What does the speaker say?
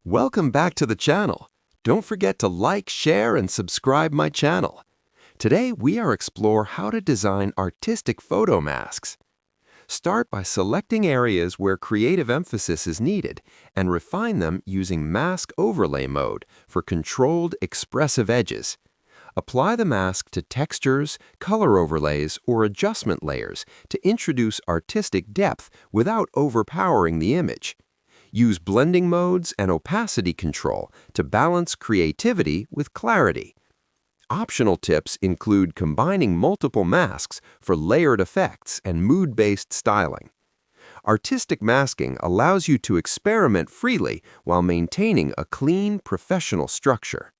Welcome back to the channel. Don't forget to like, share, and subscribe my channel. Today we are explore how to design artistic photo masks. Start by selecting areas where creative emphasis is needed and refine them using mask overlay mode for controlled, expressive edges. Apply the mask to textures, color overlays, or adjustment layers to introduce artistic depth without overpowering the image. Use blending modes and opacity control to balance creativity with clarity. Optional tips include combining multiple masks for layered effects and mood-based styling. Artistic masking allows you to experiment freely while maintaining a clean, professional structure.